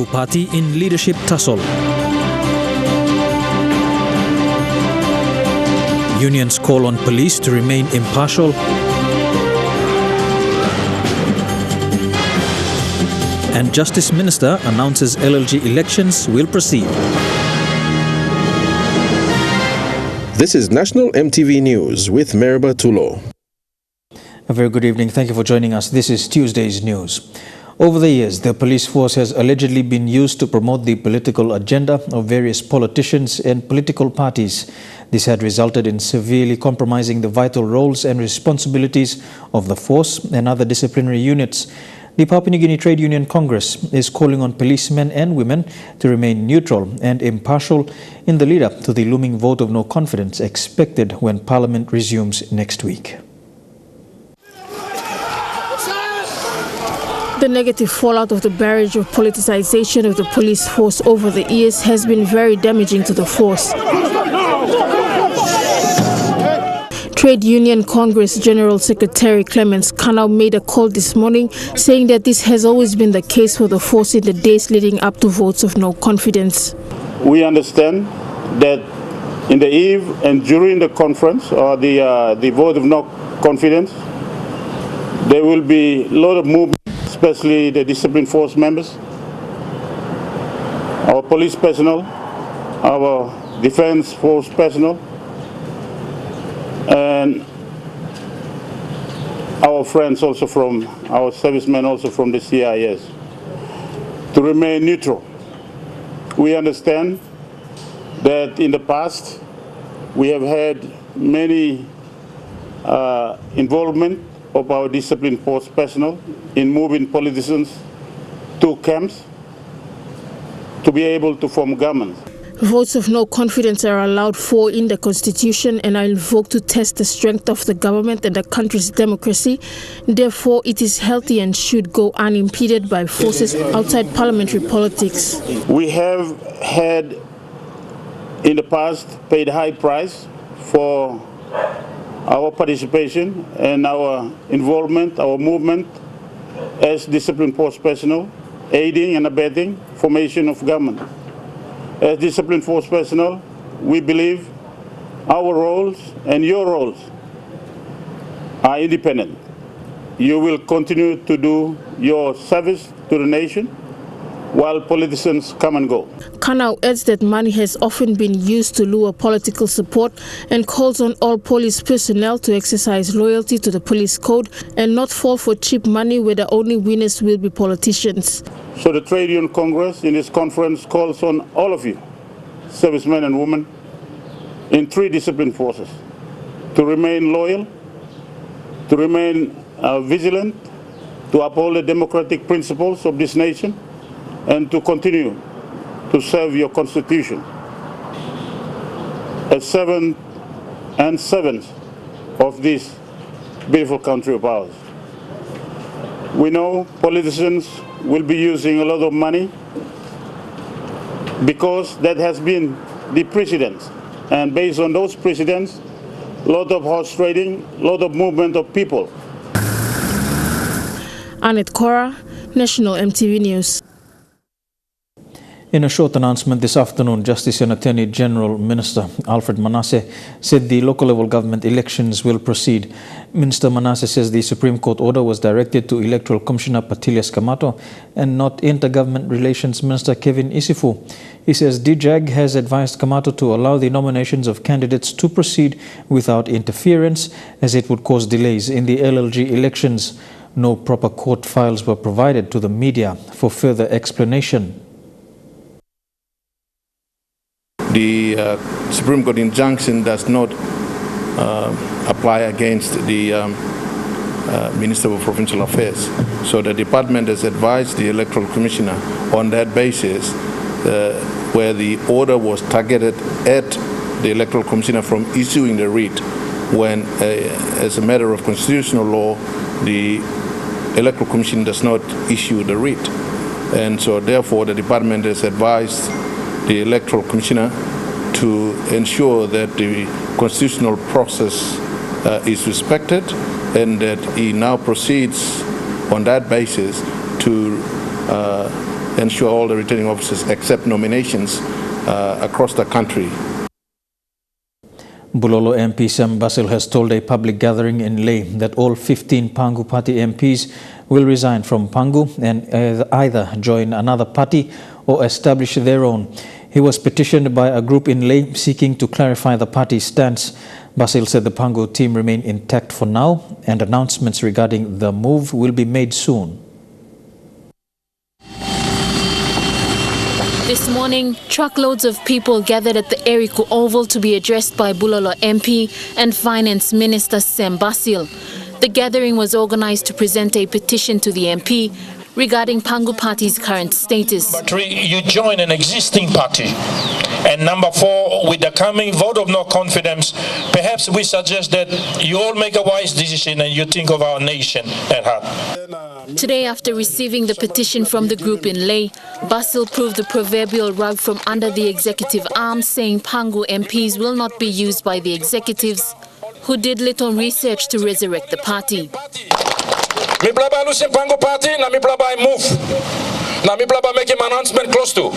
Pangu Pati in leadership tussle. Unions call on police to remain impartial. And Justice Minister announces LLG elections will proceed. This is National MTV News with Meriba Tulo. A very good evening. Thank you for joining us. This is Tuesday's news. Over the years, the police force has allegedly been used to promote the political agenda of various politicians and political parties. This had resulted in severely compromising the vital roles and responsibilities of the force and other disciplinary units. The Papua New Guinea Trade Union Congress is calling on policemen and women to remain neutral and impartial in the lead-up to the looming vote of no confidence expected when Parliament resumes next week. The negative fallout of the barrage of politicization of the police force over the years has been very damaging to the force. Trade Union Congress General Secretary Clemens Kanau made a call this morning saying that this has always been the case for the force in the days leading up to votes of no confidence. We understand that in the eve and during the conference or the vote of no confidence, there will be a lot of movement, especially the discipline force members, our police personnel, our defense force personnel, and our friends also from, our servicemen also from the CIS, to remain neutral. We understand that in the past we have had many involvement of our discipline force personnel in moving politicians to camps to be able to form governments. Votes of no confidence are allowed for in the Constitution and are invoked to test the strength of the government and the country's democracy. Therefore, it is healthy and should go unimpeded by forces outside parliamentary politics. We have had in the past paid high price for our participation and our involvement, our movement as discipline force personnel, aiding and abetting formation of government. As discipline force personnel, we believe our roles and your roles are independent. You will continue to do your service to the nation while politicians come and go. Kanau adds that money has often been used to lure political support and calls on all police personnel to exercise loyalty to the police code and not fall for cheap money where the only winners will be politicians. So the Trade Union Congress in this conference calls on all of you, servicemen and women, in three discipline forces, to remain loyal, to remain vigilant, to uphold the democratic principles of this nation, and to continue to serve your constitution as seventh of this beautiful country of ours. We know politicians will be using a lot of money because that has been the precedent. And based on those precedents, a lot of horse trading, a lot of movement of people. Annette Cora, National MTV News. In a short announcement this afternoon, Justice and Attorney General Minister Alfred Manasseh said the local level government elections will proceed. Minister Manasseh says the Supreme Court order was directed to Electoral Commissioner Patilias Kamato and not Intergovernment Relations Minister Kevin Isifu. He says DJAG has advised Kamato to allow the nominations of candidates to proceed without interference, as it would cause delays in the LLG elections. No proper court files were provided to the media for further explanation. The Supreme Court injunction does not apply against the Minister of Provincial Affairs. So the department has advised the Electoral Commissioner on that basis, where the order was targeted at the Electoral Commissioner from issuing the writ, when, as a matter of constitutional law, the Electoral Commission does not issue the writ. And so therefore the department has advised the Electoral Commissioner to ensure that the constitutional process is respected, and that he now proceeds on that basis to ensure all the returning officers accept nominations across the country. Bulolo MP Sam Basil has told a public gathering in Leh that all 15 Pangu Pati MPs will resign from Pangu and either join another party or establish their own. He was petitioned by a group in Leh seeking to clarify the party's stance. Basil said the Pangu team remain intact for now and announcements regarding the move will be made soon. This morning, truckloads of people gathered at the Eriku Oval to be addressed by Bulolo MP and Finance Minister Sam Basil. The gathering was organized to present a petition to the MP regarding Pangu Pati's current status. But you join an existing party. And number 4, with the coming vote of no confidence, perhaps we suggest that you all make a wise decision and you think of our nation at heart. Today, after receiving the petition from the group in Leh, Basil proved the proverbial rug from under the executive arm, saying Pangu MPs will not be used by the executives who did little research to resurrect the party. Mi plaba losing Pangu Party, na mi plaba move. Na mi plaba make him announcement close to.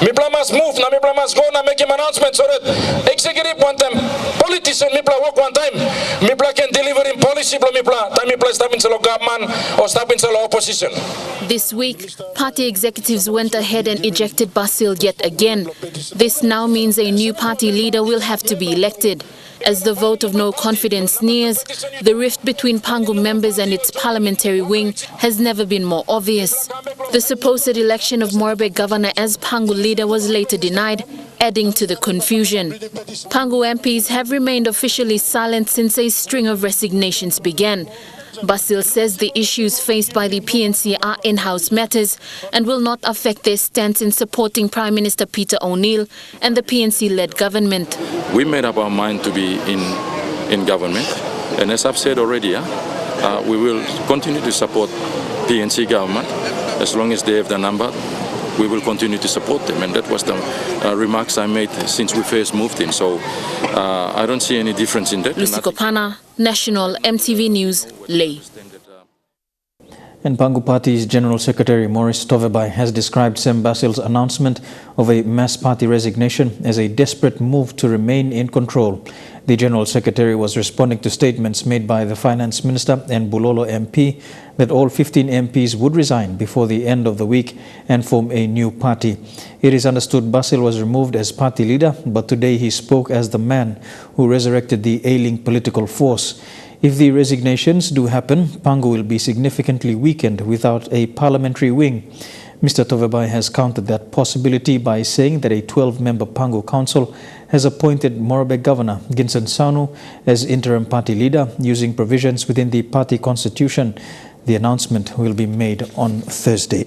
Mi plaba must move, na mi plaba must go, na make him announcement so that executive one time, politician mi plaba work one time. Mi plaba can deliver in policy, mi plaba time mi plaba step into the government or step into the opposition. This week, party executives went ahead and ejected Basil yet again. This now means a new party leader will have to be elected. As the vote of no confidence nears, the rift between Pangu members and its parliamentary wing has never been more obvious. The supposed election of Morabe governor as Pangu leader was later denied, adding to the confusion. Pangu MPs have remained officially silent since a string of resignations began. Basil says the issues faced by the PNC are in-house matters and will not affect their stance in supporting Prime Minister Peter O'Neill and the PNC-led government. We made up our mind to be in government, and as I've said already, we will continue to support PNC government as long as they have the number. We will continue to support them, and that was the remarks I made since we first moved in. So I don't see any difference in that. Lucy Kopana, National EMTV News, Leh. And Pangu Pati's General Secretary Maurice Tovebai has described Sam Basil's announcement of a mass party resignation as a desperate move to remain in control. The General Secretary was responding to statements made by the Finance Minister and Bulolo MP that all 15 MPs would resign before the end of the week and form a new party. It is understood Basil was removed as party leader, but today he spoke as the man who resurrected the ailing political force. If the resignations do happen, Pangu will be significantly weakened without a parliamentary wing. Mr. Tovebai has countered that possibility by saying that a 12-member Pangu Council has appointed Morabe Governor Ginsan Sanu as interim party leader using provisions within the party constitution. The announcement will be made on Thursday.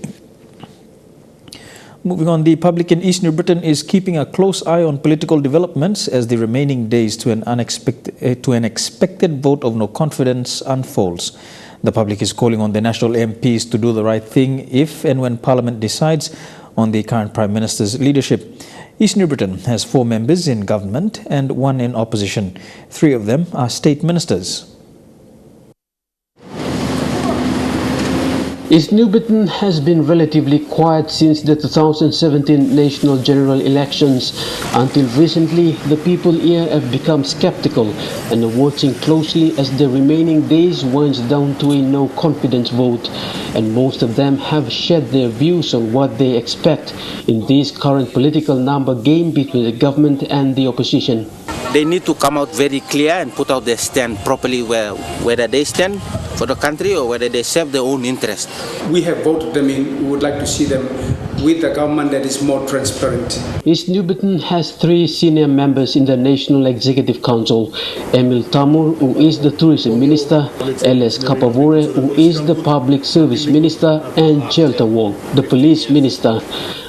Moving on, the public in East New Britain is keeping a close eye on political developments as the remaining days to an expected vote of no confidence unfolds. The public is calling on the national MPs to do the right thing if and when Parliament decides on the current Prime Minister's leadership. East New Britain has 4 members in government and 1 in opposition. 3 of them are state ministers. East New Britain has been relatively quiet since the 2017 national general elections. Until recently, the people here have become skeptical and are watching closely as the remaining days winds down to a no-confidence vote. And most of them have shared their views on what they expect in this current political number game between the government and the opposition. They need to come out very clear and put out their stand properly, whether they stand for the country or whether they serve their own interest. We have voted them in. We would like to see them with a government that is more transparent. East New Britain has 3 senior members in the National Executive Council: Emil Tamur, who is the Tourism Minister, L.S. Kapavore, who is the Public Service Minister, and Chelta Wong, the Police Minister.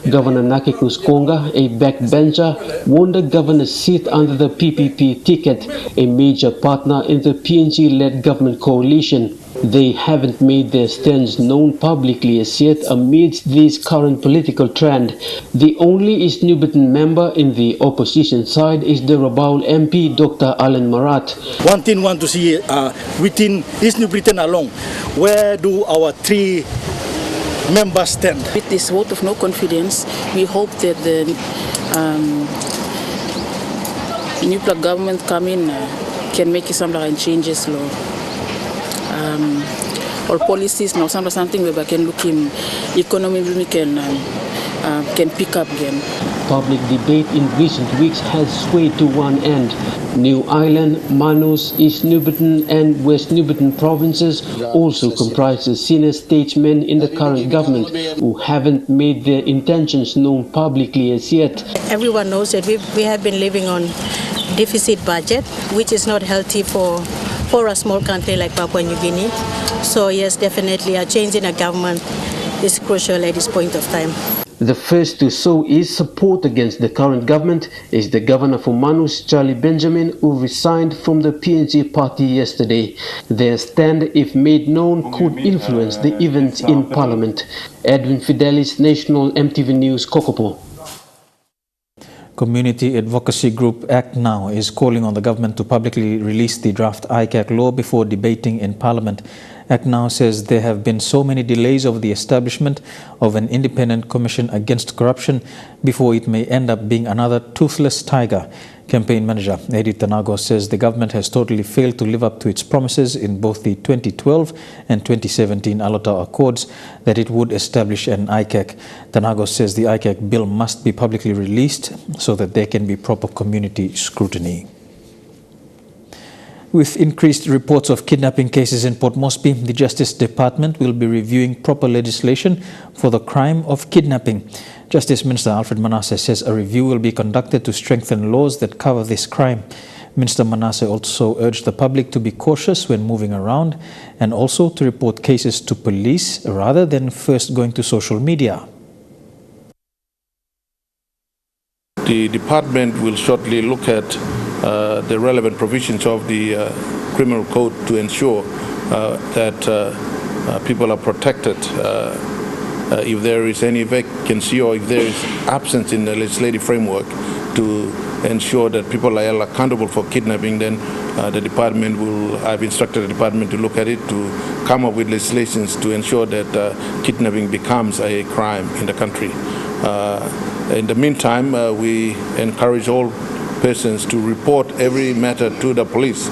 Governor Nakikus Konga, a backbencher, won the governor's seat under the PPP ticket, a major partner in the PNG-led government coalition. They haven't made their stance known publicly as yet amidst this current political trend. The only East New Britain member in the opposition side is the Rabaul MP, Dr. Alan Marat. One thing we want to see within East New Britain alone, where do our 3 members stand. With this vote of no confidence, we hope that the new government come in can make some changes law. Or policies now something where we can look in economy we can pick up again. Public debate in recent weeks has swayed to one end. New Island, Manus, East Nubitan and West Nubitan provinces also comprise the senior statesmen in the current government who haven't made their intentions known publicly as yet. Everyone knows that we have been living on deficit budget, which is not healthy for a small country like Papua New Guinea. So yes, definitely a change in a government is crucial at this point of time. The first to show his support against the current government is the governor for Manus, Charlie Benjamin, who resigned from the PNG party yesterday. Their stand, if made known, could influence the events in Parliament. Edwin Fidelis, National MTV News, Kokopo. Community advocacy group Act Now is calling on the government to publicly release the draft ICAC law before debating in Parliament. Act Now says there have been so many delays of the establishment of an independent commission against corruption before it may end up being another toothless tiger. Campaign manager Eddie Tanago says the government has totally failed to live up to its promises in both the 2012 and 2017 Alota Accords that it would establish an ICAC. Tanago says the ICAC bill must be publicly released so that there can be proper community scrutiny. With increased reports of kidnapping cases in Port Moresby, the Justice Department will be reviewing proper legislation for the crime of kidnapping. Justice Minister Alfred Manasseh says a review will be conducted to strengthen laws that cover this crime. Minister Manasseh also urged the public to be cautious when moving around and also to report cases to police rather than first going to social media. The department will shortly look at the relevant provisions of the criminal code to ensure that people are protected if there is any vacancy or if there is absence in the legislative framework to ensure that people are held accountable for kidnapping. Then the department I've instructed the department to look at it, to come up with legislations to ensure that kidnapping becomes a crime in the country. In the meantime, we encourage all persons to report every matter to the police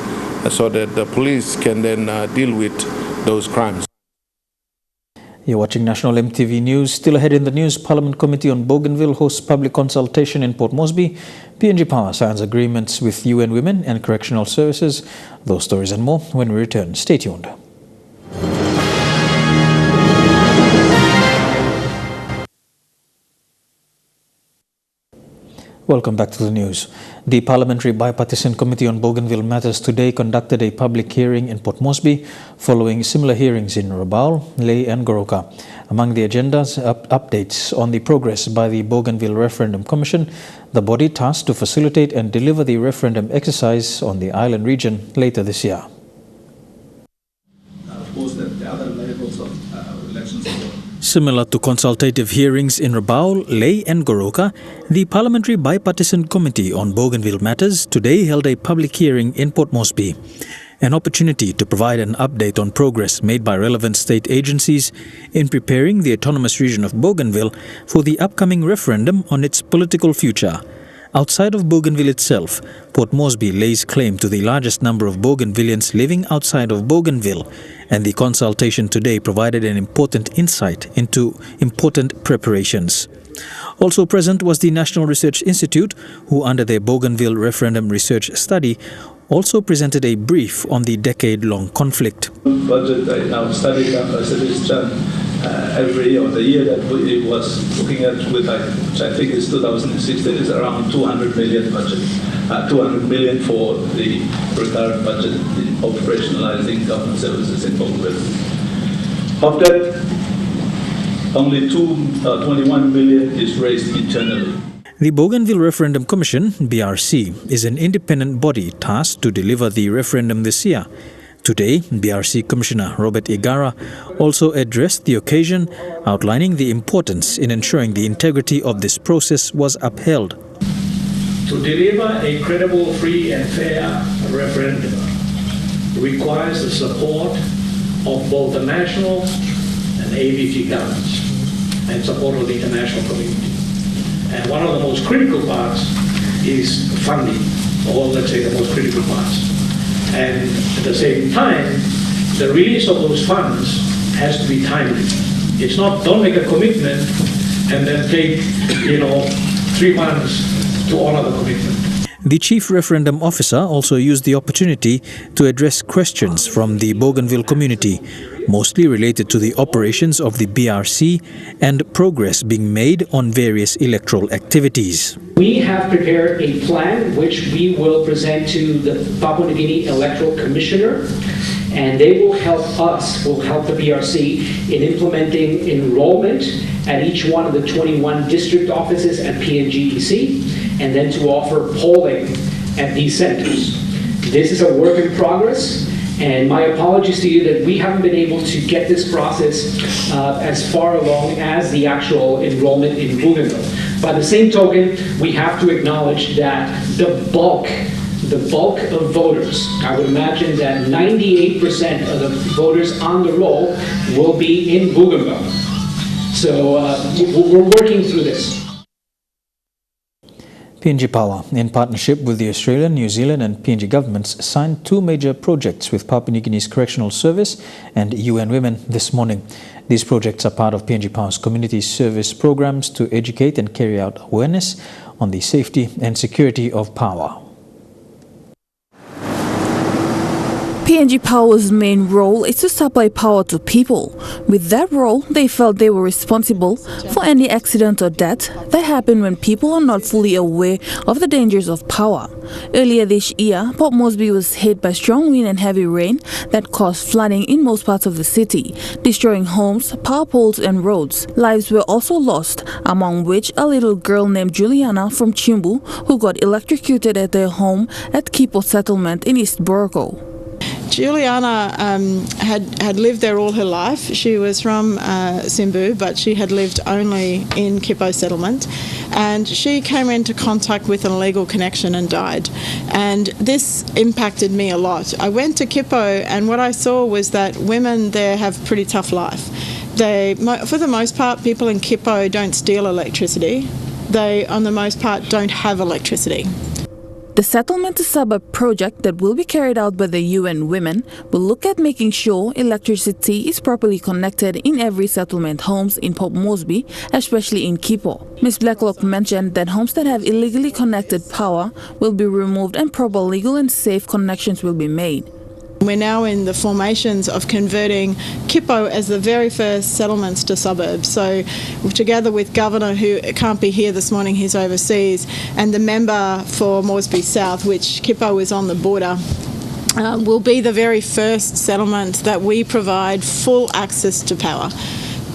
so that the police can then deal with those crimes. You're watching National MTV News. Still ahead in the news, Parliament Committee on Bougainville hosts public consultation in Port Moresby. PNG Power signs agreements with UN Women and Correctional Services. Those stories and more when we return. Stay tuned. Welcome back to the news. The Parliamentary Bipartisan Committee on Bougainville Matters today conducted a public hearing in Port Moresby following similar hearings in Rabaul, Lae and Goroka. Among the agendas, updates on the progress by the Bougainville Referendum Commission, the body tasked to facilitate and deliver the referendum exercise on the island region later this year. Similar to consultative hearings in Rabaul, Lae and Goroka, the Parliamentary Bipartisan Committee on Bougainville Matters today held a public hearing in Port Moresby, an opportunity to provide an update on progress made by relevant state agencies in preparing the autonomous region of Bougainville for the upcoming referendum on its political future. Outside of Bougainville itself, Port Moresby lays claim to the largest number of Bougainvillians living outside of Bougainville, and the consultation today provided an important insight into important preparations. Also present was the National Research Institute, who under their Bougainville Referendum Research Study also presented a brief on the decade-long conflict. Budget I now studied every year, or the year that it was looking at, which I think is 2016, is around 200 million budget. 200 million for the recurrent budget in operationalizing government services in Bougainville. Of that, only 21 million is raised internally. The Bougainville Referendum Commission, BRC, is an independent body tasked to deliver the referendum this year. Today, BRC Commissioner Robert Igara also addressed the occasion, outlining the importance in ensuring the integrity of this process was upheld. To deliver a credible, free and fair referendum requires the support of both the national and ABG governments and support of the international community. And one of the most critical parts is funding, or let's say the most critical parts. And at the same time, the release of those funds has to be timely. It's not, don't make a commitment and then take, 3 months to honor the commitment. The chief referendum officer also used the opportunity to address questions from the Bougainville community, mostly related to the operations of the BRC and progress being made on various electoral activities. We have prepared a plan which we will present to the Papua New Guinea Electoral Commissioner, and they will help us, will help the BRC in implementing enrollment at each one of the 21 district offices at PNGEC, and then to offer polling at these centers. This is a work in progress, and my apologies to you that we haven't been able to get this process as far along as the actual enrollment in Bougainville. By the same token, we have to acknowledge that the bulk of voters, I would imagine that 98% of the voters on the roll will be in Bougainville. So we're working through this. PNG Power, in partnership with the Australian, New Zealand and PNG governments, signed 2 major projects with Papua New Guinea's Correctional Service and UN Women this morning. These projects are part of PNG Power's community service programs to educate and carry out awareness on the safety and security of power. PNG Power's main role is to supply power to people. With that role, they felt they were responsible for any accident or death that happen when people are not fully aware of the dangers of power. Earlier this year, Port Moresby was hit by strong wind and heavy rain that caused flooding in most parts of the city, destroying homes, power poles and roads. Lives were also lost, among which a little girl named Juliana from Chimbu who got electrocuted at their home at Kipo settlement in East Boroko. Juliana had lived there all her life. She was from Simbu, but she had lived only in Kipo settlement, and she came into contact with an illegal connection and died. And this impacted me a lot. I went to Kipo, and what I saw was that women there have a pretty tough life. For the most part, people in Kipo don't steal electricity. They, on the most part, don't have electricity. The settlement to suburb project that will be carried out by the UN Women will look at making sure electricity is properly connected in every settlement homes in Port Moresby, especially in Kipo. Ms. Blacklock mentioned that homes that have illegally connected power will be removed and proper legal and safe connections will be made. We're now in the formations of converting Kipo as the very first settlements to suburbs. So together with Governor, who can't be here this morning, he's overseas, and the member for Moresby South, which Kipo is on the border, will be the very first settlement that we provide full access to power.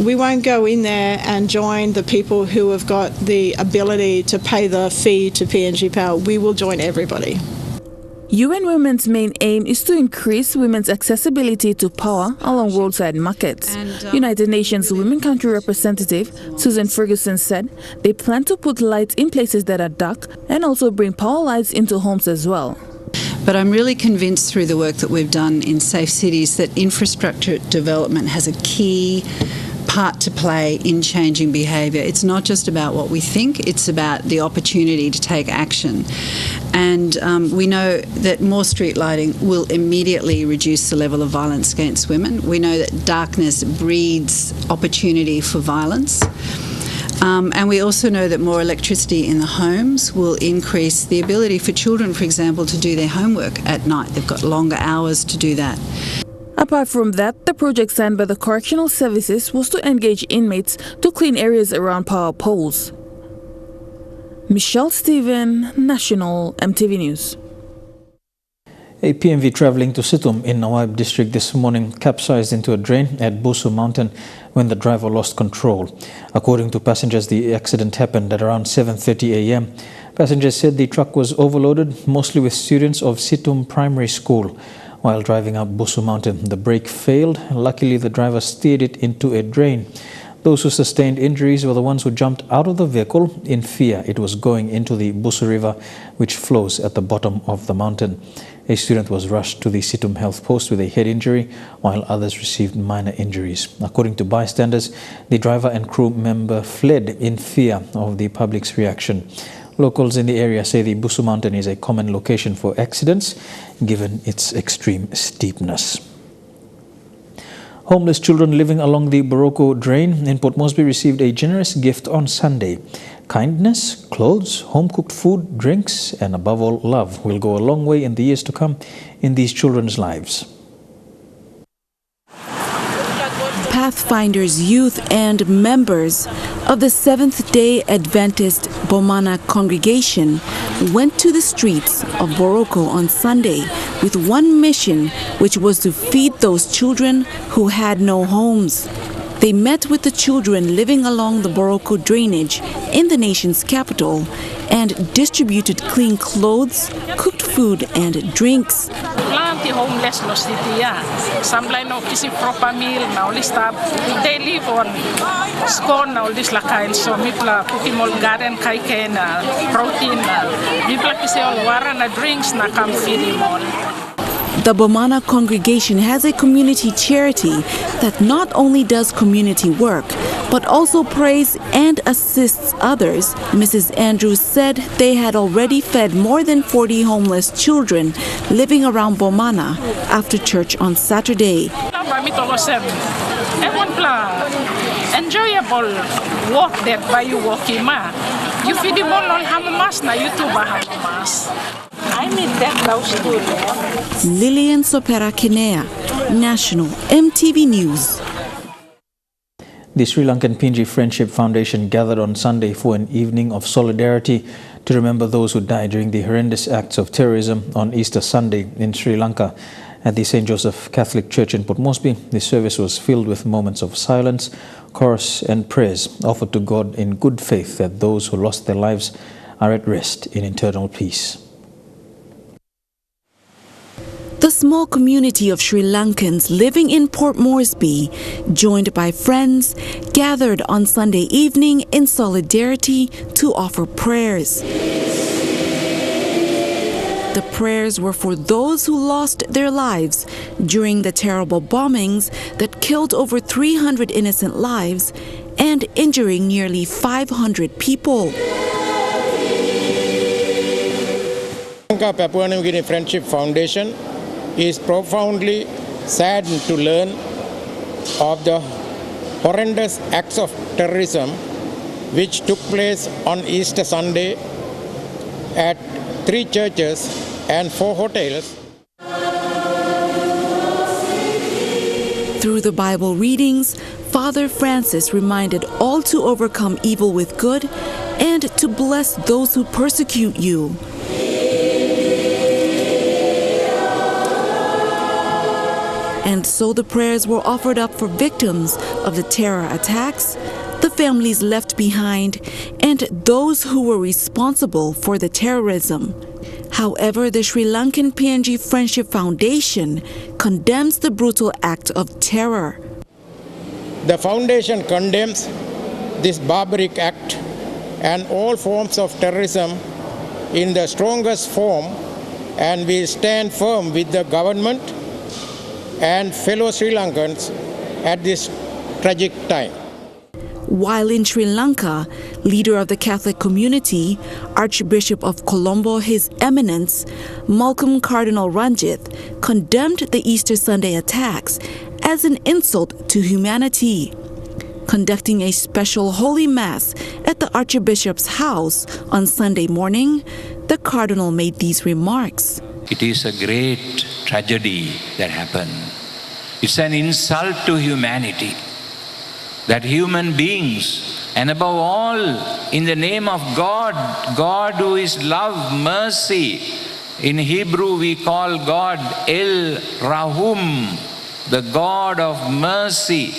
We won't go in there and join the people who have got the ability to pay the fee to PNG Power. We will join everybody. UN Women's main aim is to increase women's accessibility to power along roadside markets. United Nations Women Country Representative Susan Ferguson said they plan to put lights in places that are dark and also bring power lights into homes as well. But I'm really convinced through the work that we've done in Safe Cities that infrastructure development has a key part to play in changing behaviour. It's not just about what we think, it's about the opportunity to take action. And we know that more street lighting will immediately reduce the level of violence against women. We know that darkness breeds opportunity for violence. And we also know that more electricity in the homes will increase the ability for children, for example, to do their homework at night. They've got longer hours to do that. Apart from that, the project signed by the Correctional Services was to engage inmates to clean areas around power poles. Michelle Stephen, National EMTV News. A PMV travelling to Situm in Nawab district this morning capsized into a drain at Busu Mountain when the driver lost control. According to passengers, the accident happened at around 7:30 a.m. Passengers said the truck was overloaded, mostly with students of Situm Primary School. While driving up Busu Mountain, the brake failed. Luckily, the driver steered it into a drain. Those who sustained injuries were the ones who jumped out of the vehicle in fear it was going into the Busu River, which flows at the bottom of the mountain. A student was rushed to the Situm Health Post with a head injury, while others received minor injuries. According to bystanders, the driver and crew member fled in fear of the public's reaction. Locals in the area say the Busu Mountain is a common location for accidents, given its extreme steepness. Homeless children living along the Boroko drain in Port Moresby received a generous gift on Sunday. Kindness, clothes, home-cooked food, drinks, and above all, love will go a long way in the years to come in these children's lives. Pathfinders youth and members of the Seventh-day Adventist Bomana congregation went to the streets of Boroko on Sunday with one mission, which was to feed those children who had no homes. They met with the children living along the Boroko drainage in the nation's capital and distributed clean clothes, cooked food, and drinks. Homeless no city ya. Samlay no kisi proper meal na all start. They live on scone na all this lakain. So mipla putimol garden kai na protein na. Mipla kisi all wara na drinks na kam feed all. The Bomana congregation has a community charity that not only does community work, but also prays and assists others. Mrs. Andrews said they had already fed more than 40 homeless children living around Bomana after church on Saturday. Enjoyable walk that by you walking ma. You feed them all hamamas na YouTube hamamas. I mean that house too. Lillian Sopera Kinea, National EMTV News. The Sri Lankan PNG Friendship Foundation gathered on Sunday for an evening of solidarity to remember those who died during the horrendous acts of terrorism on Easter Sunday in Sri Lanka. At the St. Joseph Catholic Church in Port Moresby, the service was filled with moments of silence, chorus and prayers offered to God in good faith that those who lost their lives are at rest in eternal peace. The small community of Sri Lankans living in Port Moresby, joined by friends, gathered on Sunday evening in solidarity to offer prayers. The prayers were for those who lost their lives during the terrible bombings that killed over 300 innocent lives and injuring nearly 500 people. Papua New Guinea Friendship Foundation is profoundly saddened to learn of the horrendous acts of terrorism which took place on Easter Sunday at 3 churches and 4 hotels. Through the Bible readings, Father Francis reminded all to overcome evil with good and to bless those who persecute you. And so the prayers were offered up for victims of the terror attacks, the families left behind, and those who were responsible for the terrorism. However, the Sri Lankan PNG Friendship Foundation condemns the brutal act of terror. The foundation condemns this barbaric act and all forms of terrorism in the strongest form, and we stand firm with the government and fellow Sri Lankans at this tragic time. While in Sri Lanka, leader of the Catholic community, Archbishop of Colombo, His Eminence, Malcolm Cardinal Ranjith, condemned the Easter Sunday attacks as an insult to humanity. Conducting a special Holy Mass at the Archbishop's house on Sunday morning, the Cardinal made these remarks. It is a great tragedy that happened. It's an insult to humanity that human beings, and above all, in the name of God, God who is love, mercy. In Hebrew we call God El Rahum, the God of mercy.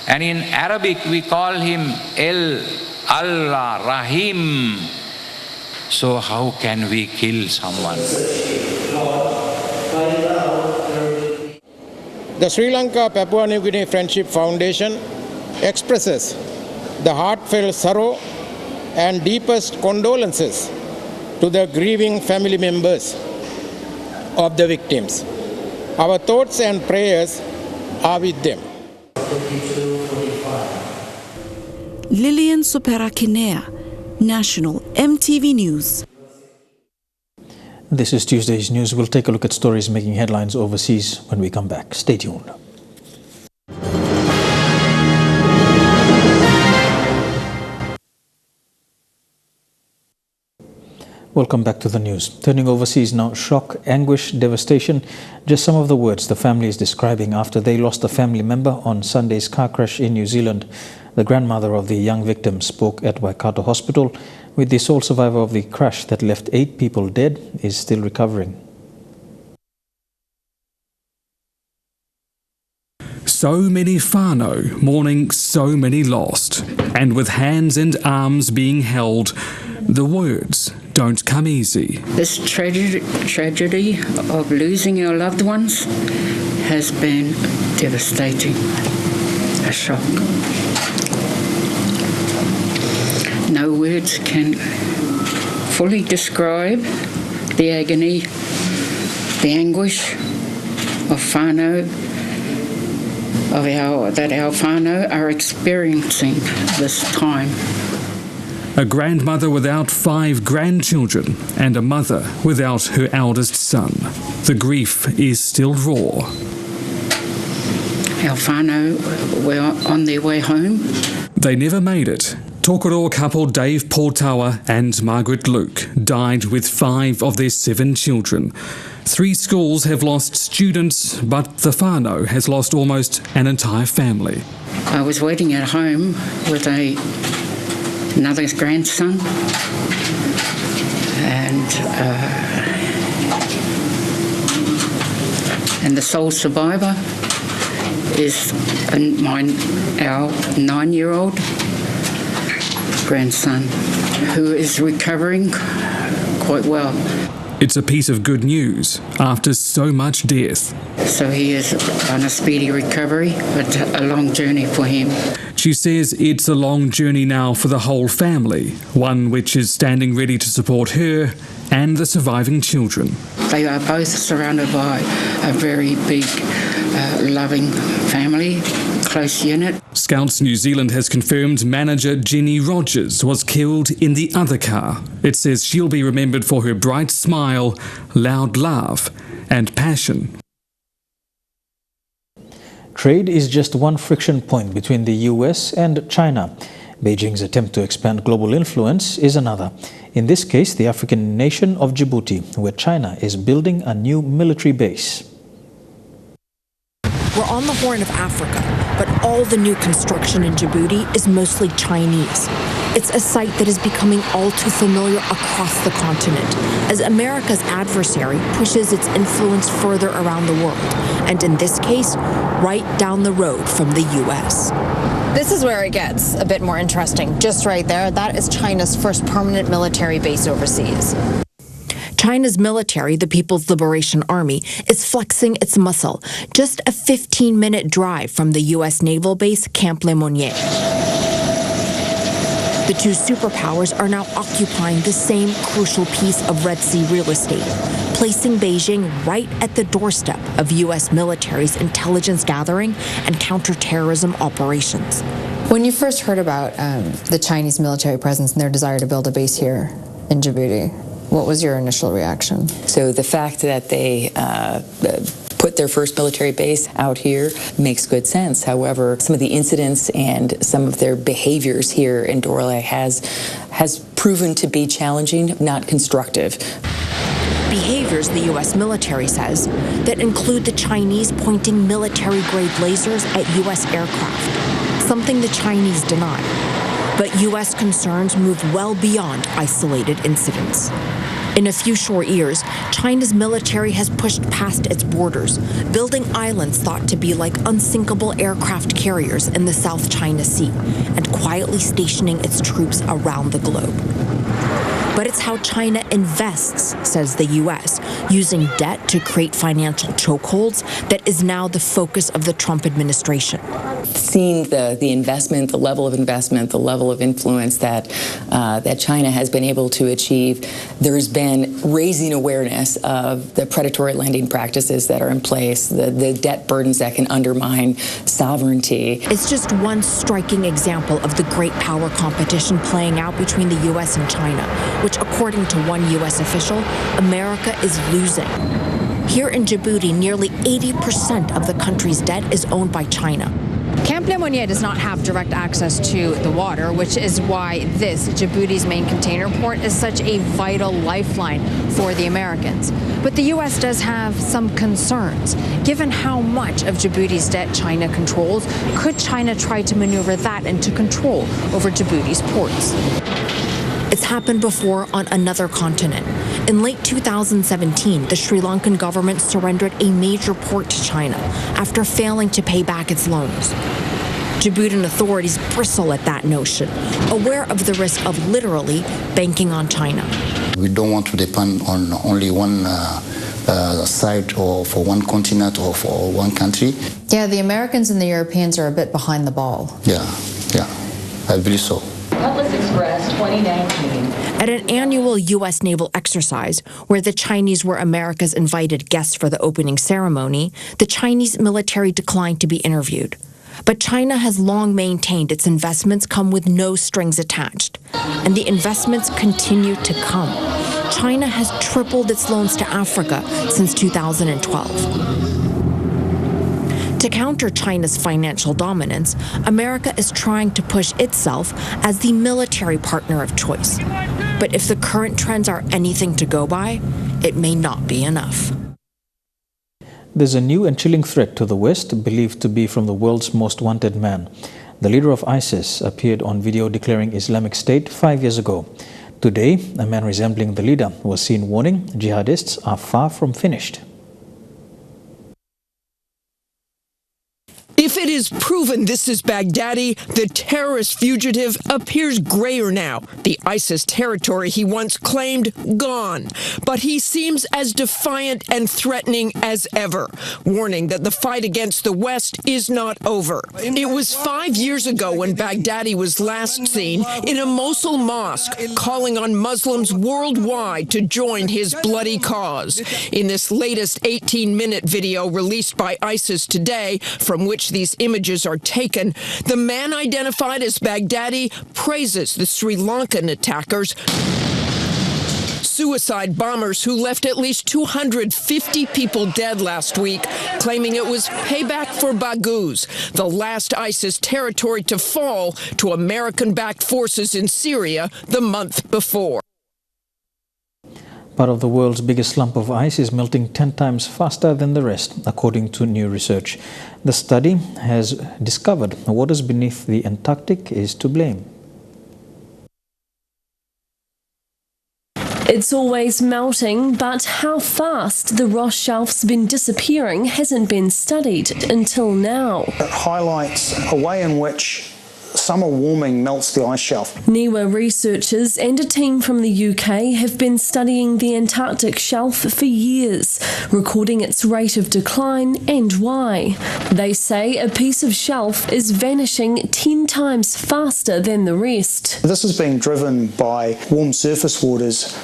And in Arabic we call him El Allah Rahim. So how can we kill someone? The Sri Lanka Papua New Guinea Friendship Foundation expresses the heartfelt sorrow and deepest condolences to the grieving family members of the victims. Our thoughts and prayers are with them. Lilian Sopera-Kinea, National EMTV News. This is Tuesday's news. We'll take a look at stories making headlines overseas when we come back. Stay tuned. Welcome back to the news. Turning overseas now, shock, anguish, devastation. Just some of the words the family is describing after they lost a family member on Sunday's car crash in New Zealand. The grandmother of the young victim spoke at Waikato Hospital, with the sole survivor of the crash that left 8 people dead is still recovering. So many whānau mourning so many lost, and with hands and arms being held, the words don't come easy. This tragedy of losing our loved ones has been devastating, a shock. No words can fully describe the agony, the anguish of whānau, that our whānau are experiencing this time. A grandmother without 5 grandchildren and a mother without her eldest son. The grief is still raw. Our whānau were on their way home. They never made it. Tokoroa couple Dave Portawa and Margaret Luke died with 5 of their 7 children. 3 schools have lost students, but the whānau has lost almost an entire family. I was waiting at home with another grandson, and the sole survivor is our 9-year-old grandson, who is recovering quite well. It's a piece of good news after so much death. So he is on a speedy recovery, but a long journey for him. She says it's a long journey now for the whole family, one which is standing ready to support her and the surviving children. They are both surrounded by a very big, loving family, close unit. Scouts New Zealand has confirmed manager Jenny Rogers was killed in the other car. It says she'll be remembered for her bright smile, loud laugh and passion. Trade is just one friction point between the US and China. Beijing's attempt to expand global influence is another. In this case, the African nation of Djibouti, where China is building a new military base. We're on the Horn of Africa, but all the new construction in Djibouti is mostly Chinese. It's a site that is becoming all too familiar across the continent as America's adversary pushes its influence further around the world, and in this case, right down the road from the U.S. This is where it gets a bit more interesting. Just right there, that is China's first permanent military base overseas. China's military, the People's Liberation Army, is flexing its muscle, just a 15-minute drive from the U.S. naval base Camp Lemonnier. The two superpowers are now occupying the same crucial piece of Red Sea real estate, placing Beijing right at the doorstep of U.S. military's intelligence gathering and counterterrorism operations. When you first heard about the Chinese military presence and their desire to build a base here in Djibouti, what was your initial reaction? So the fact that they put their first military base out here makes good sense. However, some of the incidents and some of their behaviors here in Dorale has proven to be challenging, not constructive. Behaviors, the U.S. military says, that include the Chinese pointing military-grade lasers at U.S. aircraft, something the Chinese deny. But U.S. concerns move well beyond isolated incidents. In a few short years, China's military has pushed past its borders, building islands thought to be like unsinkable aircraft carriers in the South China Sea, and quietly stationing its troops around the globe. But it's how China invests, says the U.S., using debt to create financial chokeholds that is now the focus of the Trump administration. Seeing the investment, the level of investment, the level of influence that China has been able to achieve, there's been raising awareness of the predatory lending practices that are in place, the debt burdens that can undermine sovereignty. It's just one striking example of the great power competition playing out between the U.S. and China, which, according to one U.S. official, America is losing. Here in Djibouti, nearly 80% of the country's debt is owned by China. Camp Lemonnier does not have direct access to the water, which is why this, Djibouti's main container port, is such a vital lifeline for the Americans. But the U.S. does have some concerns. Given how much of Djibouti's debt China controls, could China try to maneuver that into control over Djibouti's ports? It's happened before on another continent. In late 2017, the Sri Lankan government surrendered a major port to China after failing to pay back its loans. Djiboutian authorities bristle at that notion, aware of the risk of literally banking on China. We don't want to depend on only one side or for one continent or for one country. Yeah, the Americans and the Europeans are a bit behind the ball. Yeah, I believe so. Cutlass Express 2019. At an annual U.S. naval exercise, where the Chinese were America's invited guests for the opening ceremony, the Chinese military declined to be interviewed. But China has long maintained its investments come with no strings attached. And the investments continue to come. China has tripled its loans to Africa since 2012. To counter China's financial dominance, America is trying to push itself as the military partner of choice. But if the current trends are anything to go by, it may not be enough. There's a new and chilling threat to the West, believed to be from the world's most wanted man. The leader of ISIS appeared on video declaring Islamic State 5 years ago. Today, a man resembling the leader was seen warning jihadists are far from finished. If it is proven this is Baghdadi, the terrorist fugitive appears grayer now. The ISIS territory he once claimed, gone. But he seems as defiant and threatening as ever, warning that the fight against the West is not over. It was 5 years ago when Baghdadi was last seen in a Mosul mosque, calling on Muslims worldwide to join his bloody cause. In this latest 18-minute video released by ISIS today, from which these images are taken, the man identified as Baghdadi praises the Sri Lankan attackers, suicide bombers who left at least 250 people dead last week, claiming it was payback for Baghouz, the last ISIS territory to fall to American-backed forces in Syria the month before. Part of the world's biggest lump of ice is melting 10 times faster than the rest, according to new research. The study has discovered the waters beneath the Antarctic is to blame. It's always melting, but how fast the Ross Shelf's been disappearing hasn't been studied until now. It highlights a way in which summer warming melts the ice shelf. NIWA researchers and a team from the UK have been studying the Antarctic shelf for years, recording its rate of decline and why. They say a piece of shelf is vanishing 10 times faster than the rest. This is being driven by warm surface waters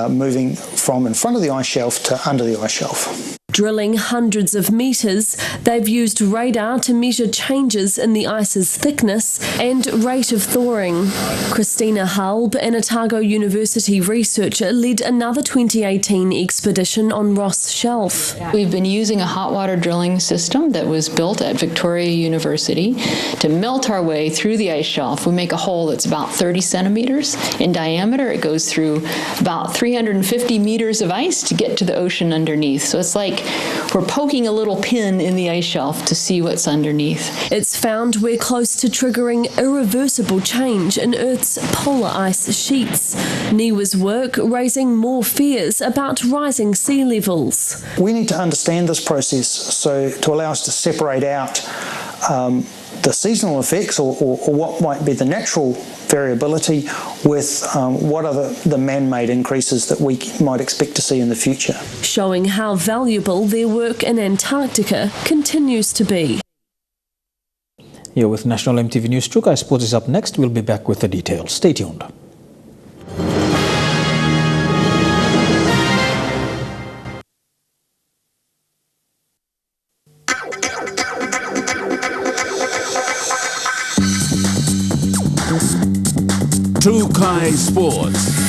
moving from in front of the ice shelf to under the ice shelf. Drilling hundreds of metres, they've used radar to measure changes in the ice's thickness and rate of thawing. Christina Halb, an Otago University researcher, led another 2018 expedition on Ross Shelf. We've been using a hot water drilling system that was built at Victoria University to melt our way through the ice shelf. We make a hole that's about 30 centimetres in diameter. It goes through about 350 metres of ice to get to the ocean underneath. So it's like we're poking a little pin in the ice shelf to see what's underneath. It's found we're close to triggering irreversible change in Earth's polar ice sheets. NIWA's work raising more fears about rising sea levels. We need to understand this process so to allow us to separate out the seasonal effects or what might be the natural variability with what are the man-made increases that we might expect to see in the future. Showing how valuable their work in Antarctica continues to be. You're with National EMTV News. Trukai Sports is up next. We'll be back with the details. Stay tuned. Trukai Sports.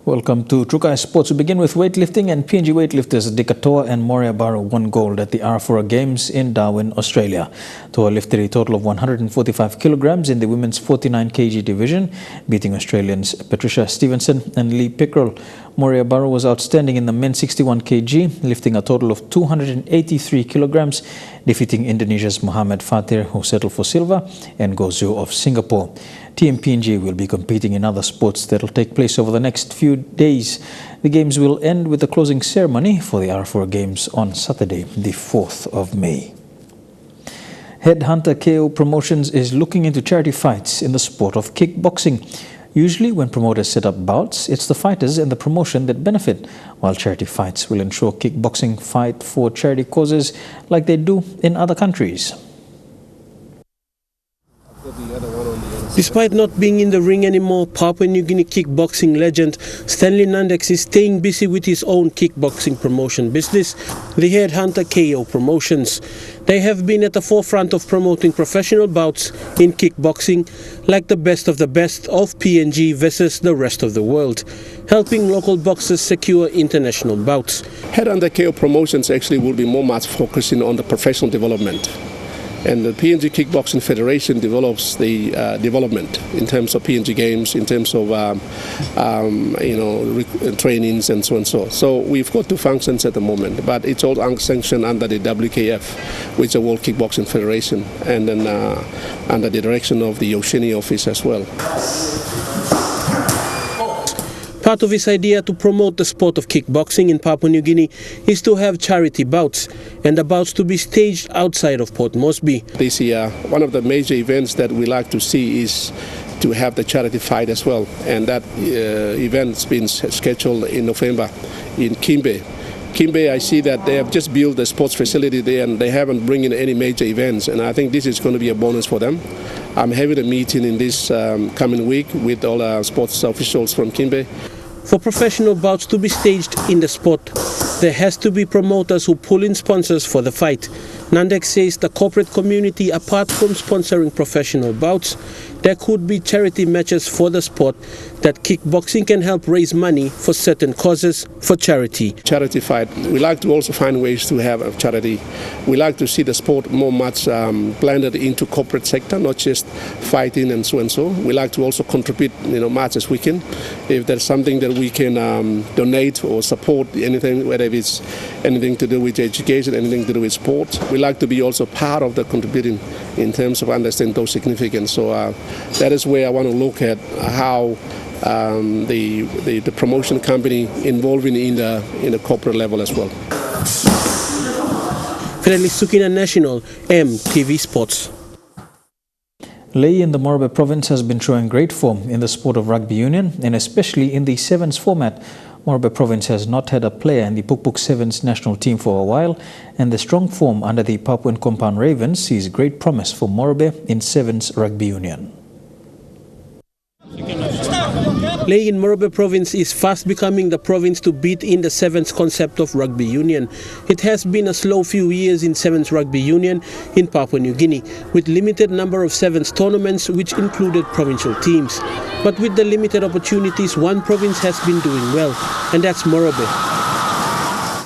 Welcome to Trukai Sports. We begin with weightlifting, and PNG weightlifters Dikatoa and Moria Barrow won gold at the Arafura Games in Darwin, Australia. Toa lifted a total of 145 kilograms in the women's 49 kg division, beating Australians Patricia Stevenson and Lee Pickrell. Moria Barrow was outstanding in the men's 61 kg, lifting a total of 283 kilograms, defeating Indonesia's Muhammad Fatir, who settled for silver, and Gozu of Singapore. Team PNG will be competing in other sports that will take place over the next few days. The games will end with the closing ceremony for the Arafura Games on Saturday, the 4th of May. Headhunter KO Promotions is looking into charity fights in the sport of kickboxing. Usually when promoters set up bouts, it's the fighters and the promotion that benefit, while charity fights will ensure kickboxing fight for charity causes like they do in other countries. Despite not being in the ring anymore, Papua New Guinea kickboxing legend Stanley Nandex is staying busy with his own kickboxing promotion business, the Headhunter KO Promotions. They have been at the forefront of promoting professional bouts in kickboxing, like the best of PNG versus the rest of the world, helping local boxers secure international bouts. Headhunter KO Promotions actually will be more much focusing on the professional development. And the PNG Kickboxing Federation develops the development in terms of PNG games, in terms of trainings and so on and so. So we've got two functions at the moment, but it's all sanctioned under the WKF, which is the World Kickboxing Federation, and then under the direction of the Oceania office as well. Part of his idea to promote the sport of kickboxing in Papua New Guinea is to have charity bouts, and the bouts to be staged outside of Port Moresby. This year, one of the major events that we like to see is to have the charity fight as well, and that event's been scheduled in November in Kimbe. Kimbe, I see that they have just built a sports facility there and they haven't brought in any major events, and I think this is going to be a bonus for them. I'm having a meeting in this coming week with all our sports officials from Kimbe. For professional bouts to be staged in the sport, there has to be promoters who pull in sponsors for the fight. Nandex says the corporate community, apart from sponsoring professional bouts, there could be charity matches for the sport, that kickboxing can help raise money for certain causes for charity. Charity fight, we like to also find ways to have a charity. We like to see the sport more much blended into corporate sector, not just fighting and so and so. We like to also contribute, much as we can. If there's something that we can donate or support, anything, whether it's anything to do with education, anything to do with sports, we like to be also part of the contributing in terms of understanding those significance. So that is where I want to look at how the promotion company involving in the corporate level as well. Friendly Sukina National, EMTV Sports. Lae in the Morobe province has been showing great form in the sport of rugby union, and especially in the sevens format. Morobe province has not had a player in the Pukpuk Sevens national team for a while, and the strong form under the Papuan Compound Ravens sees great promise for Morobe in sevens rugby union. Lae in Morobe province is fast becoming the province to beat in the sevens concept of rugby union. It has been a slow few years in sevens rugby union in Papua New Guinea, with limited number of sevens tournaments which included provincial teams. But with the limited opportunities, one province has been doing well, and that's Morobe.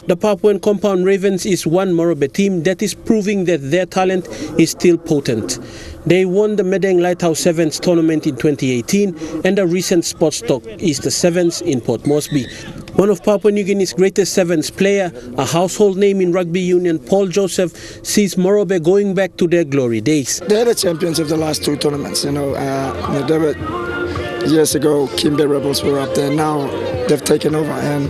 The Papuan Compound Ravens is one Morobe team that is proving that their talent is still potent. They won the Medang Lighthouse Sevens tournament in 2018, and the recent sports talk is the Sevens in Port Moresby. One of Papua New Guinea's greatest sevens player, a household name in rugby union, Paul Joseph, sees Morobe going back to their glory days. They're the champions of the last two tournaments. They were years ago, Kimbe Rebels were up there. Now they've taken over, and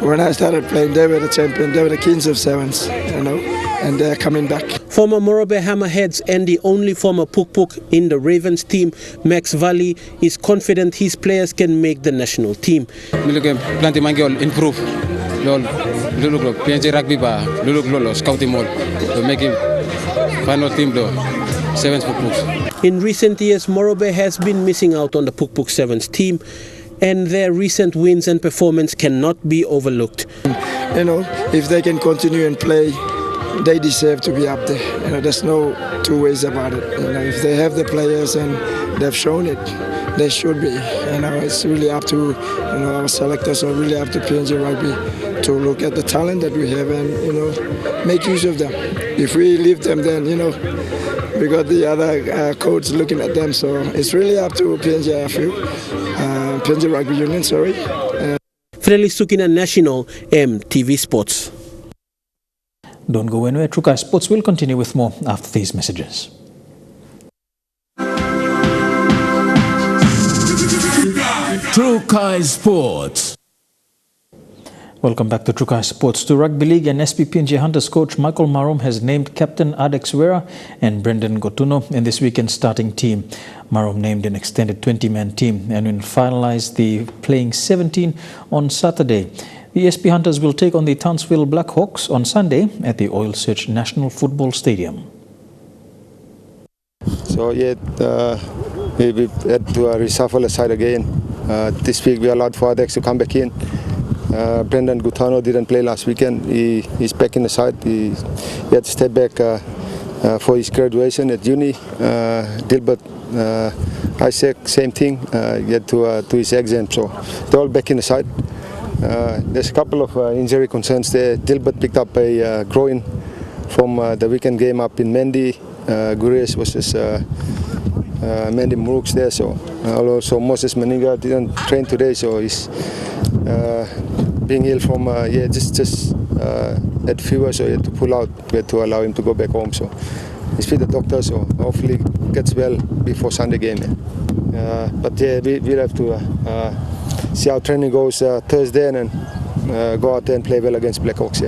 when I started playing, they were the champion. They were the kings of sevens, and they're coming back. Former Morobe Hammerheads and the only former Puk in the Ravens team, Max Valley, is confident his players can make the national team. Improve. PNG rugby ba scouting mall to make him final team though sevens Puk. In recent years, Morobe has been missing out on the Puk Sevens team, and their recent wins and performance cannot be overlooked. If they can continue and play, they deserve to be up there. There's no two ways about it. If they have the players and they've shown it, they should be. It's really up to our selectors, or really up to PNG Rugby to look at the talent that we have and make use of them. If we leave them, then we got the other coach looking at them. So it's really up to PNG PNG Rugby Union. Freli Sukina National, EMTV Sports. Don't go anywhere. Trukai Sports will continue with more after these messages. Trukai Sports. Welcome back to Trukai Sports. To Rugby League and SPPNG Hunters coach Michael Marom has named captain Adex Wera and Brendan Gotuno in this weekend's starting team. Marom named an extended 20-man team and will finalize the playing 17 on Saturday. The SP Hunters will take on the Townsville Blackhawks on Sunday at the Oil Search National Football Stadium. So we had to reshuffle the side again. This week we allowed for Adex to come back in. Brendan Gutano didn't play last weekend. He's back in the side. He had to step back for his graduation at uni. Dilbert Isaac, same thing. He had to do his exam. So they're all back in the side. There's a couple of injury concerns there. Dilbert picked up a groin from the weekend game up in Mendi. Gurias versus Mendi Muruks there. So also Moses Maniga didn't train today, so he's being ill from just had fever, so he had to pull out. We had to allow him to go back home. So he's with the doctor, so hopefully gets well before Sunday game. But we'll have to see how training goes Thursday and then go out there and play well against Blackhawks.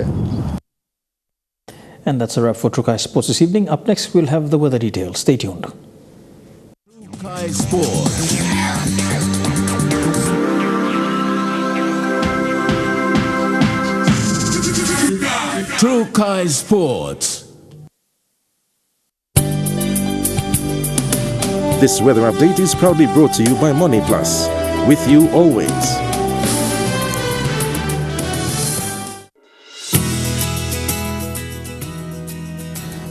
And that's a wrap for Trukai Sports this evening. Up next, we'll have the weather details. Stay tuned. Trukai Sports. Trukai Sports. This weather update is proudly brought to you by Money Plus. With you always.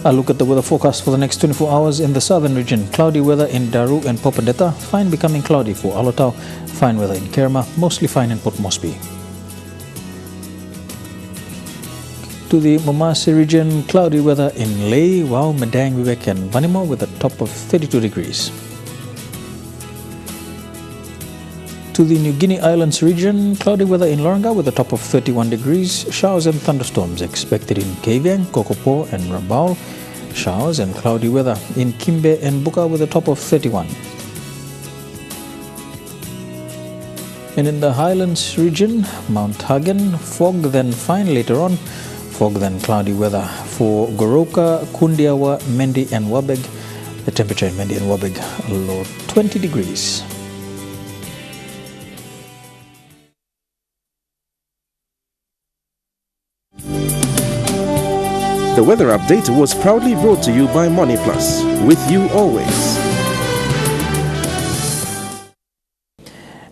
A look at the weather forecast for the next 24 hours in the southern region. Cloudy weather in Daru and Popadeta, fine becoming cloudy for Alotau, fine weather in Kerma, mostly fine in Port Moresby. To the Momase region, cloudy weather in Lae, Wau, Madang, Vivek and Vanimo with a top of 32 degrees. To the New Guinea Islands region, cloudy weather in Loranga with a top of 31 degrees. Showers and thunderstorms expected in Kavieng, Kokopo and Rabaul. Showers and cloudy weather in Kimbe and Buka with a top of 31. And in the Highlands region, Mount Hagen, fog then fine later on. Fog then cloudy weather for Goroka, Kundiawa, Mendi and Wabeg. The temperature in Mendi and Wabeg low 20 degrees. The weather update was proudly brought to you by Money Plus. With you always.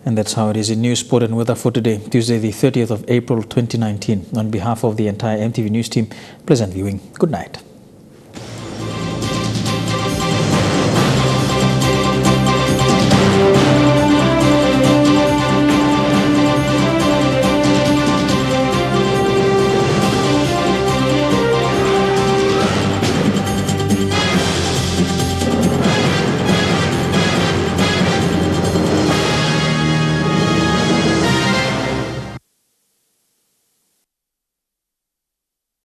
And that's how it is in news, sport and weather for today, Tuesday the 30th of April 2019. On behalf of the entire EMTV News team, pleasant viewing. Good night.